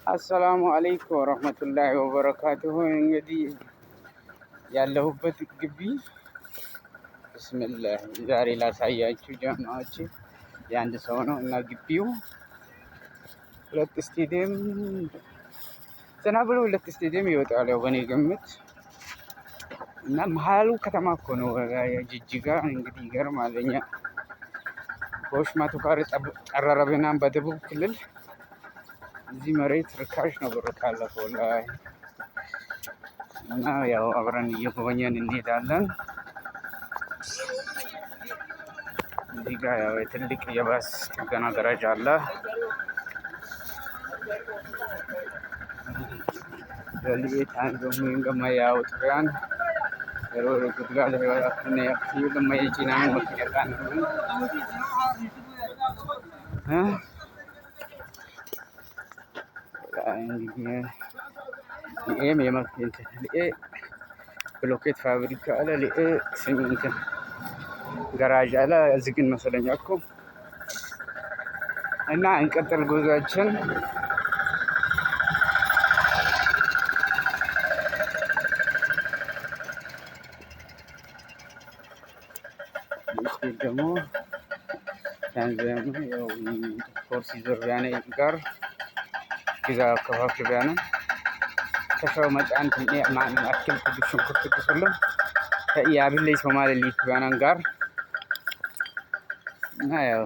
አሰላሙ አለይኩም ወረህመቱላሂ ወበረካቱሁ። እንግዲህ ያለሁበት ግቢ ብስምላህ ዛሬ ላሳያችሁ ጀማዎች የአንድ ሰው ነው እና ግቢው ሁለት ስቴዲየም ዘና ብሎ ሁለት ስቴዲየም ይወጣል ያው በእኔ ግምት እና መሀሉ ከተማ እኮ ነው ጅጅጋ። እንግዲህ ይገርማል። እኛ በውሽማቱ ጋር ጠረረብናም በደቡብ ክልል እዚህ መሬት ርካሽ ነው ብር ካለፈው ላይ እና ያው አብረን እየጎበኘን እንሄዳለን። እዚህ ጋር ያው የትልቅ የባስ ጥገና ገራጅ አለ። ለሊቤት አንገሙ ገማያው ጥራን ሮሮ ጉድጋድ ህይወታችን ያክሲዩ ለማይጂናን መከራን ይሄም የመክንት ብሎኬት ፋብሪካ አለ። ሲሚንቶ ገራዥ አለ። እዚህ ግን መሰለኝ እኮ እና እንቀጥል ጉዟችን። ይህ ደግሞ ታንዛኒያ ያው ፎርሲ ዞርቢያኔ ጋር ጊዜ አካባቢ ቢያነ ከሰው መጫን ማን አክል ትግሽን ኩትኩስሉ ያብለ ሶማሌ ሊትባናን ጋር እና ያው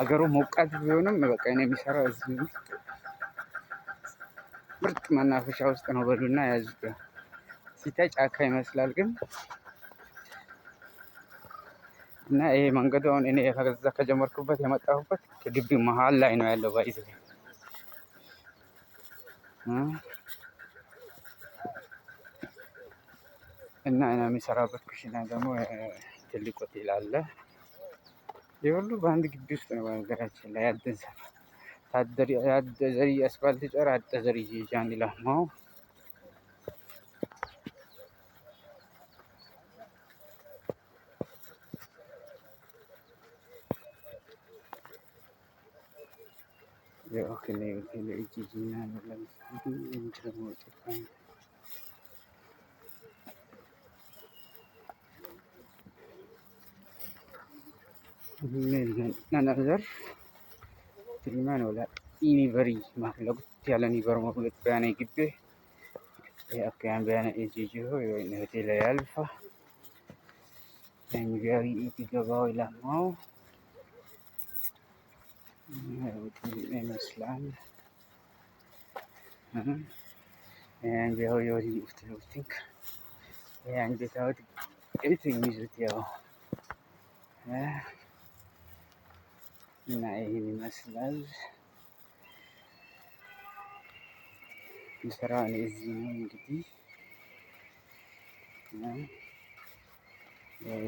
አገሩ ሞቃት ቢሆንም በቃ እኔ የሚሰራው እዚህ ምርጥ መናፈሻ ውስጥ ነው በሉና ያዙት። ሲታይ ጫካ ይመስላል ግን እና ይሄ መንገዱ አሁን እኔ ከዛ ከጀመርኩበት የመጣሁበት ከግቢ መሃል ላይ ነው ያለው ባይዘ እና እኔ የሚሰራበት ኩሽና ደግሞ ትልቅ ሆቴል አለ። የሁሉ በአንድ ግቢ ውስጥ ነው። በነገራችን ላይ ያደዘሪ አስፋልት ጨራ አደዘሪ ጃን ይላማው የኦክሌ እጂጂና ለምሳሌ እንጀሞ ጥፋን ነነዘር ትልማን ወላ ኢኒቨሪ ማለቁት ያለን ይበርሞ ሁለት ባያኔ ግቤ ያካያን ባያኔ እጂጂ ሆይ ወይ ሆቴል ያልፋ እንግዲህ ይገባው ይላማው ይመስላል። and you think and without anything is ያው እና ይሄን ይመስላል ስራውን እዚህ ነው እንግዲህ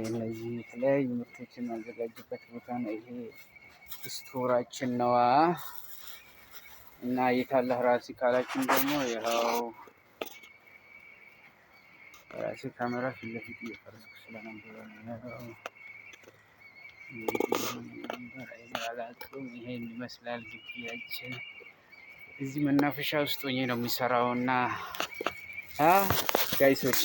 እነዚህ የተለያዩ ምርቶችን ማዘጋጅበት ቦታ ነው። ይሄ ስቶራችን ነዋ። እና የታለህ ራሲ ካላችን ደግሞ ይኸው ራሲ ካሜራ ፊት ለፊት እየቀረጽኩ ስለነበረ ነው። ይሄን ይመስላል ግቢያችን። እዚህ መናፈሻ ውስጥ ሆኜ ነው የሚሰራውና ጋይሶች